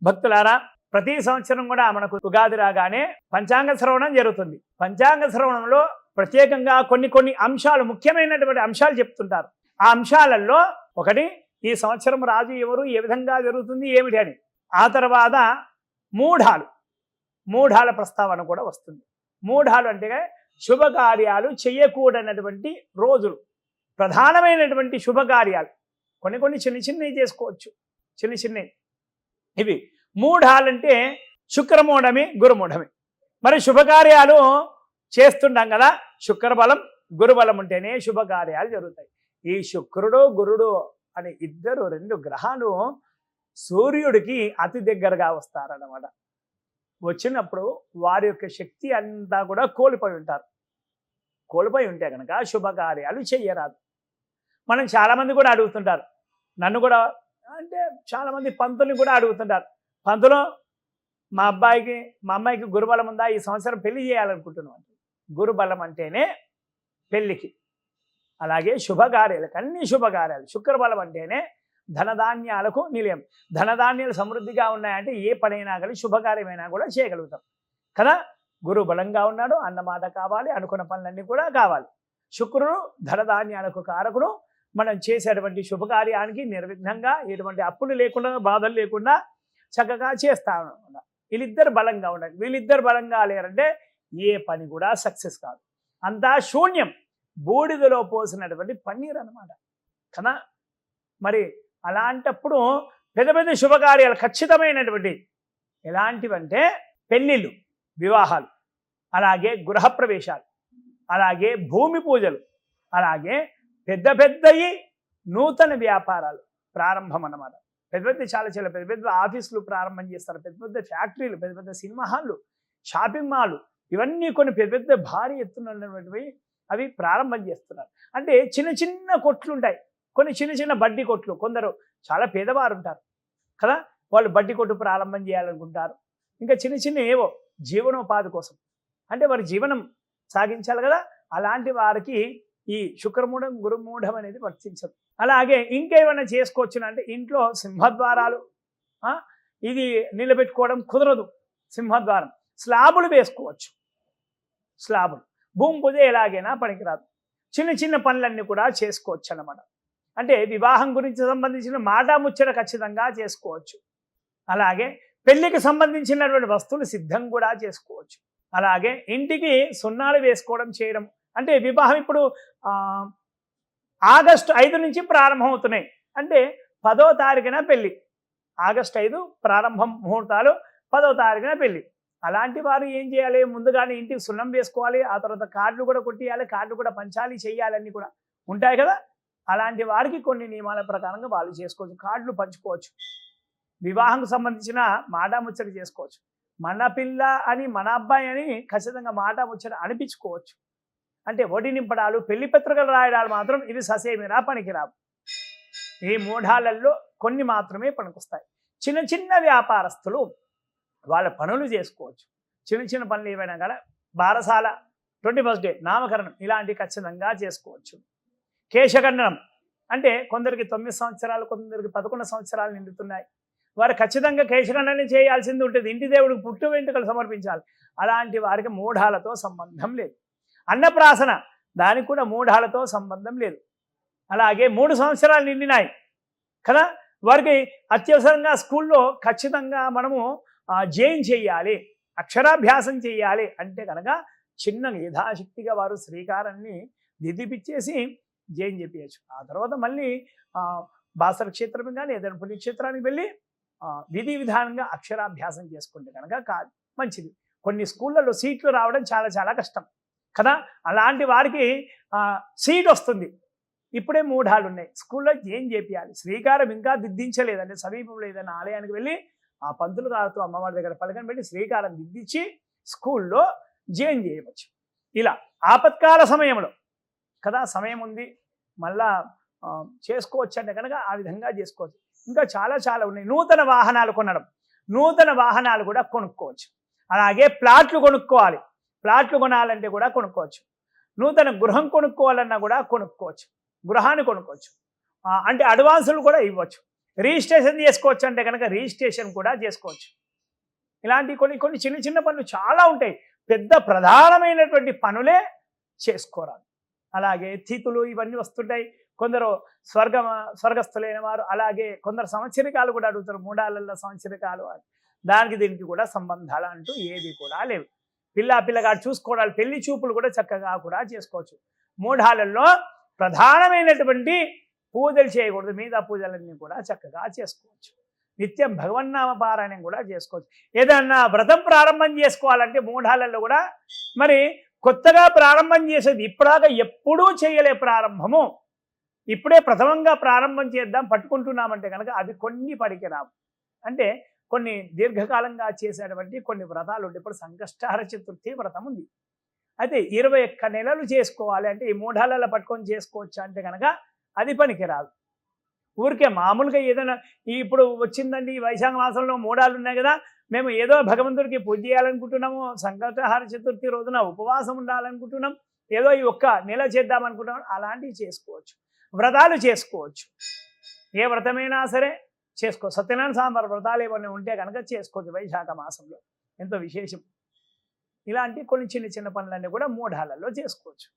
భక్తులారా, ప్రతి సంవత్సరం కూడా మనకు ఉగాది రాగానే పంచాంగ శ్రవణం జరుగుతుంది. పంచాంగ శ్రవణంలో ప్రత్యేకంగా కొన్ని అంశాలు, ముఖ్యమైనటువంటి అంశాలు చెప్తుంటారు. ఆ అంశాలలో ఒకటి ఈ సంవత్సరం రాజు ఎవరు, ఏ విధంగా జరుగుతుంది, ఏమిటి అని. ఆ తర్వాత మూఢాల ప్రస్తావన కూడా వస్తుంది. మూఢాలు అంటే శుభకార్యాలు చేయకూడనటువంటి రోజులు, ప్రధానమైనటువంటి శుభకార్యాలు. కొన్ని చిన్నవి చేసుకోవచ్చు, చిన్నవి. ఇవి మూఢాలంటే శుక్రమూఢమి, గురుమూఢమి. మరి శుభకార్యాలు చేస్తుంటాం కదా, శుక్రబలం గురుబలం ఉంటేనే శుభకార్యాలు జరుగుతాయి. ఈ శుక్రుడు గురుడు అనే రెండు గ్రహాలు సూర్యుడికి అతి దగ్గరగా వస్తారన్నమాట. వచ్చినప్పుడు వారి యొక్క శక్తి అంతా కూడా కోల్పోయి ఉంటారు. కోల్పోయి ఉంటే కనుక శుభకార్యాలు చెయ్యరాదు. మనం చాలామంది కూడా అడుగుతుంటారు, నన్ను కూడా అంటే చాలామంది పంతుల్ని కూడా అడుగుతుంటారు, పంతులు మా అమ్మాయికి గురుబలం ఉందా, ఈ సంవత్సరం పెళ్లి చేయాలనుకుంటున్నాం. గురుబలం అంటేనే పెళ్లికి, అలాగే శుభకార్యాలకు, అన్ని శుభకార్యాలు. శుక్రబలం అంటేనే ధనధాన్యాలకు నిలయం. ధనధాన్యాలు సమృద్ధిగా ఉన్నాయంటే ఏ పనైనా కానీ శుభకార్యమైనా కూడా చేయగలుగుతాం కదా. గురువు బలంగా ఉన్నాడు, అన్నమాట కావాలి, అనుకున్న పనులన్నీ కూడా కావాలి. శుక్రుడు ధనధాన్యాలకు కారకుడు. మనం చేసేటువంటి శుభకార్యానికి నిర్విఘ్నంగా, ఎటువంటి అప్పులు లేకుండా, బాధలు లేకుండా చక్కగా చేస్తాను. వీళ్ళిద్దరు బలంగా ఉండాలి. వీళ్ళిద్దరు బలంగా లేరంటే ఏ పని కూడా సక్సెస్ కాదు, అంతా శూన్యం. బూడిదలో పోసినటువంటి పన్నీర్ అన్నమాట కదా. మరి అలాంటప్పుడు పెద్ద శుభకార్యాలు ఖచ్చితమైనటువంటి ఎలాంటివంటే పెళ్ళిళ్ళు, వివాహాలు, అలాగే గృహప్రవేశాలు, అలాగే భూమి పూజలు, అలాగే పెద్దయి నూతన వ్యాపారాలు ప్రారంభం అన్నమాట. చాలా పెద్ద ఆఫీసులు ప్రారంభం చేస్తారు, పెద్ద ఫ్యాక్టరీలు, పెద్ద సినిమా హాళ్ళు, షాపింగ్ మాల్, ఇవన్నీ కొన్ని పెద్ద భారీ ఎత్తునటువంటివి అవి ప్రారంభం చేస్తున్నారు. అంటే చిన్న కొట్లు ఉంటాయి, కొన్ని చిన్న బడ్డీ కొట్లు. కొందరు చాలా పేదవారు ఉంటారు కదా, వాళ్ళు బడ్డీ కొట్టు ప్రారంభం చేయాలనుకుంటారు. ఇంకా చిన్న ఏవో జీవనోపాధి కోసం, అంటే వారి జీవనం సాగించాలి కదా. అలాంటి వారికి ఈ శుక్రమూఢం గురుమూఢం అనేది వర్తించదు. అలాగే ఇంకేమైనా చేసుకోవచ్చు అంటే ఇంట్లో సింహద్వారాలు, ఇది నిలబెట్టుకోవడం కుదరదు. సింహద్వారం స్లాబులు వేసుకోవచ్చు. స్లాబులు, భూమి పూజ ఎలాగైనా పనికిరాదు. చిన్న పనులన్నీ కూడా చేసుకోవచ్చు అన్నమాట. అంటే వివాహం గురించి సంబంధించిన మాట ముచ్చట ఖచ్చితంగా చేసుకోవచ్చు. అలాగే పెళ్లికి సంబంధించినటువంటి వస్తువులు సిద్ధం కూడా చేసుకోవచ్చు. అలాగే ఇంటికి సున్నాలు వేసుకోవడం చేయడం. అంటే వివాహం ఇప్పుడు ఆగస్టు 5 నుంచి ప్రారంభం అవుతున్నాయి. అంటే 10వ తారీఖున పెళ్ళి, ఆగస్టు 5 ప్రారంభం ముహూర్తాలు, 10వ తారీఖున పెళ్ళి. అలాంటి వారు ఏం చేయాలి, ముందుగానే ఇంటికి సున్నం వేసుకోవాలి, ఆ తర్వాత కార్డులు కూడా కొట్టియాలి, కార్డులు కూడా పంచాలి, చెయ్యాలన్నీ కూడా ఉంటాయి కదా. అలాంటి వారికి కొన్ని నియమాల ప్రకారంగా వాళ్ళు చేసుకోవచ్చు. కార్డులు పంచుకోవచ్చు, వివాహంకు సంబంధించిన మాట ముచ్చట చేసుకోవచ్చు. మన పిల్ల అని, మన అబ్బాయి అని ఖచ్చితంగా మాట ముచ్చట అనిపించుకోవచ్చు. అంటే ఒడి నింపడాలు, పెళ్లి పత్రికలు రాయడాలు మాత్రం ఇవి ససేమిరా పనికిరావు. ఈ మూఢాలలో కొన్ని మాత్రమే పనికొస్తాయి. చిన్న వ్యాపారస్తులు వాళ్ళ పనులు చేసుకోవచ్చు. చిన్న పనులు ఏవైనా కదా, బారసాల, 21st డే, నామకరణం, ఇలాంటివి ఖచ్చితంగా చేసుకోవచ్చు. కేశఖండనం అంటే కొందరికి 9 సంవత్సరాలు, కొందరికి 11 సంవత్సరాలు నిండుతున్నాయి. వారు ఖచ్చితంగా కేశఖండనం చేయాల్సింది ఉంటుంది. ఇంటి దేవుడికి పుట్టు వెంట్రుకలు సమర్పించాలి. అలాంటి వారికి మూఢాలతో సంబంధం లేదు. అన్నప్రాసన, దానికి కూడా మూఢాలతో సంబంధం లేదు. అలాగే 3 సంవత్సరాలు నిండినాయి కదా, వారికి అత్యవసరంగా స్కూల్లో ఖచ్చితంగా మనము జైన్ చేయాలి, అక్షరాభ్యాసం చేయాలి అంటే కనుక చిన్న యథాశక్తిగా వారు శ్రీకారాన్ని దిద్దిపిచ్చేసి జైన్ చెప్పేయచ్చు. ఆ తర్వాత మళ్ళీ బాసర క్షేత్రం కానీ ఏదైనా పుణ్యక్షేత్రానికి వెళ్ళి విధి విధానంగా అక్షరాభ్యాసం చేసుకుంటే కనుక మంచిది. కొన్ని స్కూళ్ళలో సీట్లు రావడం చాలా కష్టం కదా. అలాంటి వారికి సీట్ వస్తుంది. ఇప్పుడే మూఢాలు ఉన్నాయి, స్కూల్లో ఏం చేపియాలి, శ్రీకారం ఇంకా దిద్దించలేదంటే సమీపంలో ఏదైనా ఆలయానికి వెళ్ళి ఆ పంతులు గారితో అమ్మవారి దగ్గర పలకని పెట్టి శ్రీకారం దిద్దించి స్కూల్లో జైన్ చేయవచ్చు. ఇలా ఆపత్కాల సమయంలో కదా, సమయం ఉంది మళ్ళా చేసుకోవచ్చు అంటే కనుక ఆ విధంగా చేసుకోవచ్చు. ఇంకా చాలా ఉన్నాయి. నూతన వాహనాలు కొనడం, నూతన వాహనాలు కూడా కొనుక్కోవచ్చు. అలాగే ప్లాట్లు కొనుక్కోవాలి, ప్లాట్లు కొనాలంటే కూడా కొనుక్కోవచ్చు. నూతన గృహం కొనుక్కోవాలన్నా కూడా కొనుక్కోవచ్చు, గృహాన్ని కొనుక్కోవచ్చు. అంటే అడ్వాన్సులు కూడా ఇవ్వచ్చు. రిజిస్ట్రేషన్ చేసుకోవచ్చు అంటే కనుక రిజిస్ట్రేషన్ కూడా చేసుకోవచ్చు. ఇలాంటి కొన్ని కొన్ని చిన్న చిన్న పనులు చాలా ఉంటాయి. పెద్ద ప్రధానమైనటువంటి పనులే చేసుకోరాదు. అలాగే తిథులు ఇవన్నీ వస్తుంటాయి. కొందరు స్వర్గస్థులైన వారు, అలాగే కొందరు సంవత్సరికాలు కూడా అడుగుతారు. మూడాళ్ళల్లో సంవత్సరికాలు అని. దానికి దీనికి కూడా సంబంధాలు అంటూ ఏది కూడా లేవు. పిల్లగాడు చూసుకోవడాలు, పెళ్లి చూపులు కూడా చక్కగా కూడా చేసుకోవచ్చు. మూఢాలలో ప్రధానమైనటువంటి పూజలు చేయకూడదు. మిగతా పూజలన్నీ కూడా చక్కగా చేసుకోవచ్చు. నిత్యం భగవన్నామ పారాయణం కూడా చేసుకోవచ్చు. ఏదన్నా వ్రతం ప్రారంభం చేసుకోవాలంటే మూఢాలలో కూడా మరి కొత్తగా ప్రారంభం చేసేది ఇప్పటిదాకా ఎప్పుడూ చేయలే ప్రారంభము, ఇప్పుడే ప్రథమంగా ప్రారంభం చేద్దాం పట్టుకుంటున్నామంటే కనుక అవి కొన్ని పనికిరావు. అంటే కొన్ని దీర్ఘకాలంగా చేసేటువంటి కొన్ని వ్రతాలు ఉంటే, ఇప్పుడు సంకష్టహర చతుర్థి వ్రతం ఉంది. అయితే 21 నెలలు చేసుకోవాలి అంటే ఈ మూఢాలలో పట్టుకొని చేసుకోవచ్చు అంటే కనుక అది పనికిరాదు. ఊరికే మామూలుగా ఏదైనా ఇప్పుడు వచ్చిందండి ఈ వైశాఖ మాసంలో మూఢాలు ఉన్నాయి కదా, మేము ఏదో భగవంతుడికి పూజ చేయాలనుకుంటున్నాము, సంకష్టహార చతుర్థి రోజున ఉపవాసం ఉండాలనుకుంటున్నాం, ఏదో ఈ ఒక్క నెల చేద్దామనుకుంటున్నాం, అలాంటివి చేసుకోవచ్చు. వ్రతాలు చేసుకోవచ్చు. ఏ వ్రతమైనా సరే చేసుకో. సత్యనారాయణ స్వామి వ్రతాలు ఏమైనా ఉంటే కనుక చేసుకోవచ్చు. వైశాఖ మాసంలో ఎంతో విశేషం. ఇలాంటి కొన్ని చిన్న చిన్న పనులన్నీ కూడా మూఢాలలో చేసుకోవచ్చు.